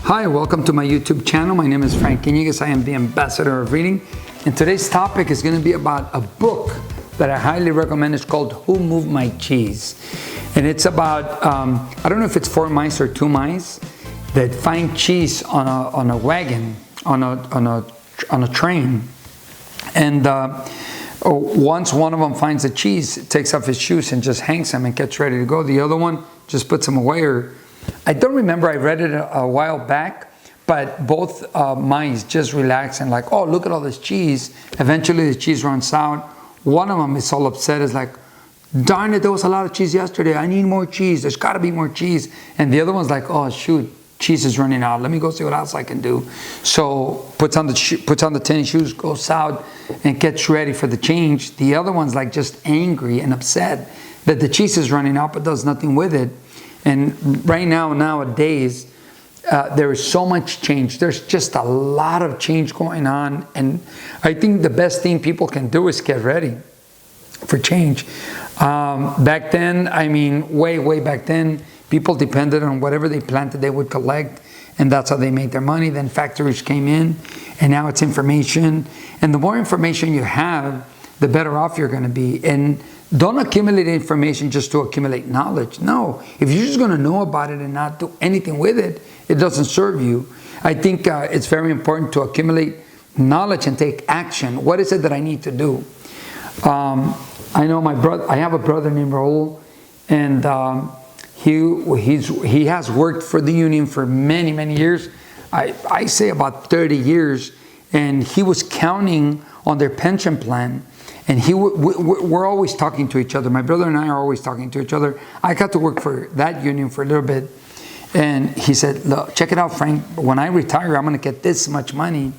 Hi, welcome to my YouTube channel. My name is Frank Iñiguez. I am the ambassador of reading. And today's topic is going to be about a book that I highly recommend. It's called Who Moved My Cheese? And it's about, I don't know if it's 4 mice or 2 mice that find cheese on a wagon, on a train. And once one of them finds the cheese, takes off his shoes and just hangs him and gets ready to go. The other one just puts him away. Or I don't remember, I read it a while back, but both mice just relax and like, oh, look at all this cheese. Eventually the cheese runs out. One of them is all upset, is like, darn it, there was a lot of cheese yesterday. I need more cheese. There's got to be more cheese. And the other one's like, oh, shoot, cheese is running out. Let me go see what else I can do. So puts on the tennis shoes, goes out and gets ready for the change. The other one's like just angry and upset that the cheese is running out but does nothing with it. And right now, nowadays, there is so much change. There's just a lot of change going on. And I think the best thing people can do is get ready for change. Back then, I mean, way back then, people depended on whatever they planted, they would collect. And that's how they made their money. Then factories came in, and now it's information. And the more information you have, the better off you're going to be. And don't accumulate information just to accumulate knowledge. No, if you're just going to know about it and not do anything with it, it doesn't serve you. I think it's very important to accumulate knowledge and take action. What is it that I need to do? I know my brother. I have a brother named Raul, and he has worked for the union for many years. I say about 30 years, and he was counting on their pension plan. And we're always talking to each other. My brother and I are always talking to each other. I got to work for that union for a little bit. And he said, look, check it out, Frank. When I retire, I'm going to get this much money.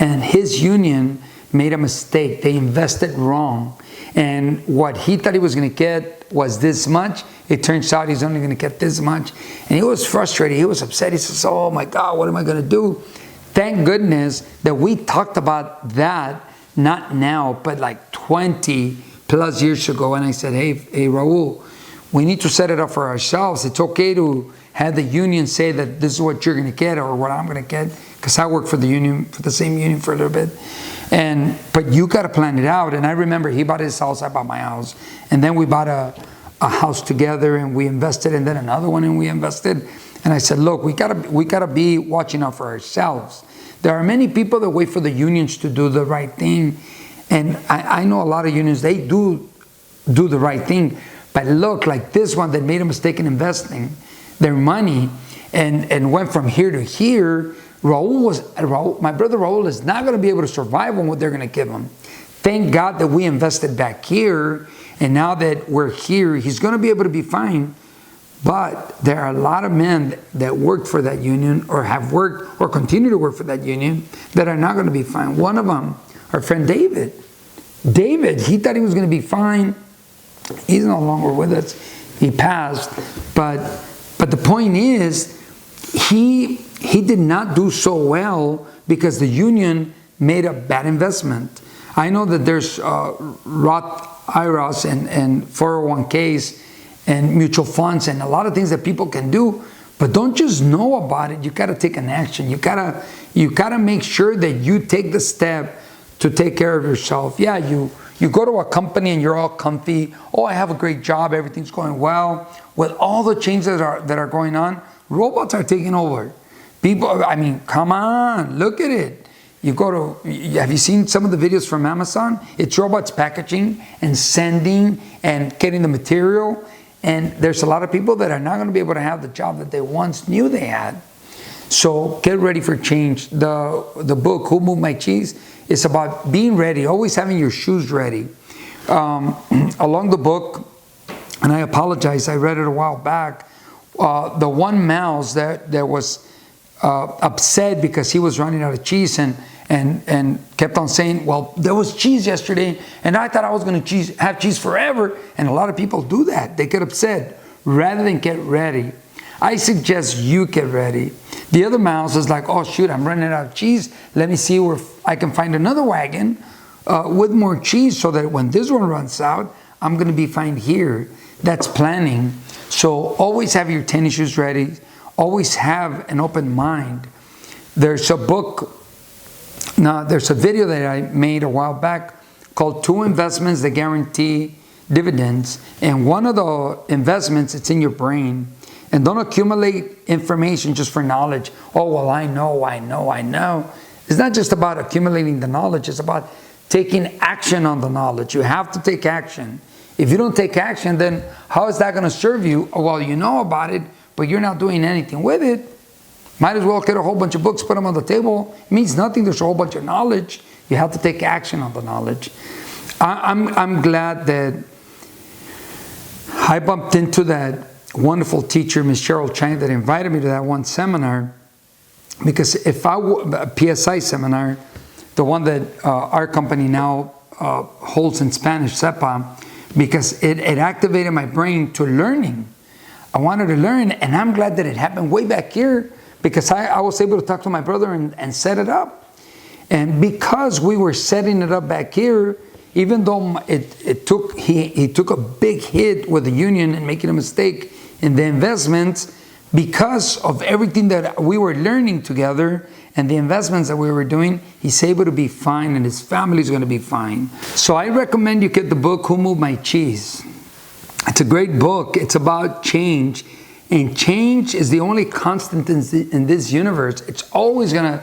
And his union made a mistake. They invested wrong. And what he thought he was going to get was this much. It turns out he's only going to get this much. And he was frustrated. He was upset. He says, oh my God, what am I going to do? Thank goodness that we talked about that. Not now, but like 20 plus years ago. And I said, hey, Raul, we need to set it up for ourselves. It's okay to have the union say that this is what you're going to get or what I'm going to get, because I worked for the union, for the same union for a little bit. But you got to plan it out. And I remember he bought his house, I bought my house. And then we bought a house together and we invested, and then another one and we invested. And I said, look, we gotta be watching out for ourselves. There are many people that wait for the unions to do the right thing. And I know a lot of unions, they do the right thing. But look, like this one that made a mistake in investing their money and went from here to here, my brother Raul is not going to be able to survive on what they're going to give him. Thank God that we invested back here. And now that we're here, he's going to be able to be fine. But there are a lot of men that worked for that union or have worked or continue to work for that union that are not going to be fine. One of them, our friend David. David, he thought he was going to be fine. He's no longer with us. He passed. But the point is, he did not do so well because the union made a bad investment. I know that there's Roth IRAs and 401ks and mutual funds and a lot of things that people can do, but don't just know about it. You got to take an action. You gotta make sure that you take the step to take care of yourself. Yeah, you go to a company and you're all comfy. Oh, I have a great job. Everything's going well. With all the changes that are going on, robots are taking over. People, I mean, come on, look at it. Have you seen some of the videos from Amazon? It's robots packaging and sending and getting the material. And there's a lot of people that are not going to be able to have the job that they once knew they had. So get ready for change. The book, Who Moved My Cheese, is about being ready, always having your shoes ready. Along the book, and I apologize, I read it a while back, the one mouse that was upset because he was running out of cheese and kept on saying, well, there was cheese yesterday and I thought I was going to have cheese forever. And a lot of people do that. They get upset rather than get ready. I suggest you get ready. The other mouse is like, oh shoot, I'm running out of cheese. Let me see where I can find another wagon with more cheese so that when this one runs out, I'm going to be fine here. That's planning. So always have your tennis shoes ready. always have an open mind. There's a video that I made a while back called 2 Investments That Guarantee Dividends. And one of the investments, it's in your brain. And don't accumulate information just for knowledge. Oh, well, I know. It's not just about accumulating the knowledge. It's about taking action on the knowledge. You have to take action. If you don't take action, then how is that going to serve you? Oh, well, you know about it, but you're not doing anything with it. Might as well get a whole bunch of books, put them on the table. It means nothing. There's a whole bunch of knowledge. You have to take action on the knowledge. I'm glad that I bumped into that wonderful teacher, Miss Cheryl Chang, that invited me to that one seminar. Because if a PSI seminar, the one that our company now holds in Spanish, SEPA, because it activated my brain to learning. I wanted to learn, and I'm glad that it happened way back here, because I was able to talk to my brother and set it up. And because we were setting it up back here, even though he took a big hit with the union and making a mistake in the investments, because of everything that we were learning together and the investments that we were doing, he's able to be fine and his family's going to be fine. So I recommend you get the book, Who Moved My Cheese? It's a great book. It's about change. And change is the only constant in this universe. It's always going to,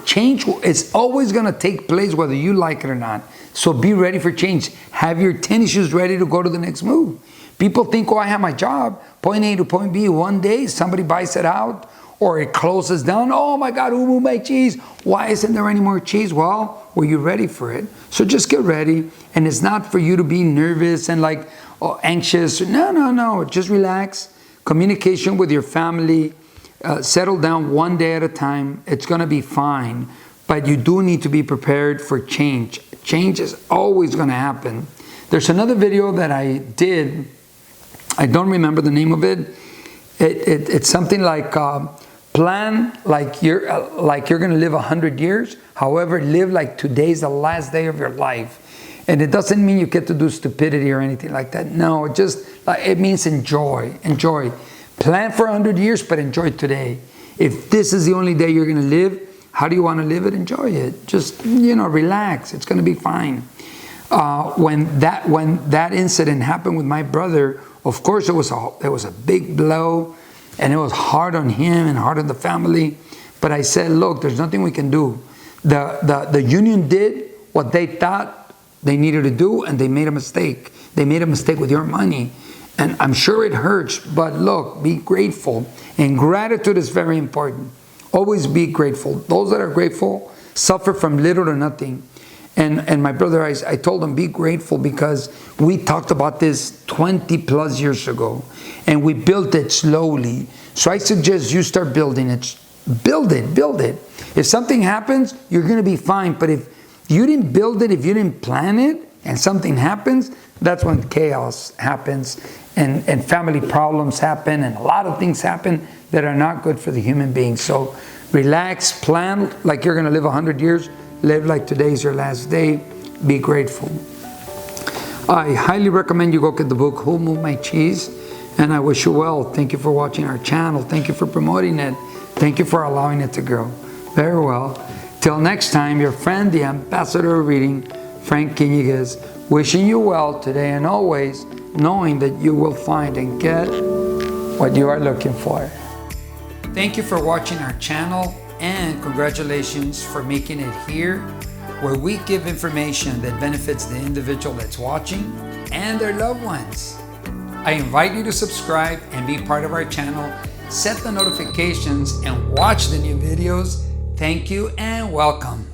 change is always going to take place whether you like it or not. So be ready for change. Have your tennis shoes ready to go to the next move. People think, oh, I have my job, point A to point B. One day, somebody buys it out or it closes down. Oh my God, who moved my cheese? Why isn't there any more cheese? Well, were you ready for it? So just get ready. And it's not for you to be nervous and like anxious. No. Just relax. Communication with your family. Settle down one day at a time. It's going to be fine. But you do need to be prepared for change. Change is always going to happen. There's another video that I did. I don't remember the name of it. It's something like plan like you're going to live 100 years. However, live like today's the last day of your life. And it doesn't mean you get to do stupidity or anything like that. No, it means enjoy. Enjoy. Plan for 100 years, but enjoy today. If this is the only day you're going to live, how do you want to live it? Enjoy it. Just, relax. It's going to be fine. When that incident happened with my brother, of course it was a big blow, and it was hard on him and hard on the family. But I said, look, there's nothing we can do. The union did what they thought they needed to do, and they made a mistake. They made a mistake with your money. And I'm sure it hurts, but look, be grateful. And gratitude is very important. Always be grateful. Those that are grateful suffer from little to nothing. And my brother, I told him, be grateful, because we talked about this 20 plus years ago. And we built it slowly. So I suggest you start building it. Build it. If something happens, you're going to be fine. But if you didn't build it, if you didn't plan it, and something happens, that's when chaos happens. And family problems happen. And a lot of things happen that are not good for the human being. So relax, plan like you're going to live 100 years. Live like today's your last day. Be grateful. I highly recommend you go get the book, Who Moved My Cheese? And I wish you well. Thank you for watching our channel. Thank you for promoting it. Thank you for allowing it to grow. Very well. Till next time, your friend, the ambassador of reading, Frank Iñiguez, wishing you well today and always, knowing that you will find and get what you are looking for. Thank you for watching our channel, and congratulations for making it here, where we give information that benefits the individual that's watching and their loved ones. I invite you to subscribe and be part of our channel, set the notifications, and watch the new videos. Thank you and welcome.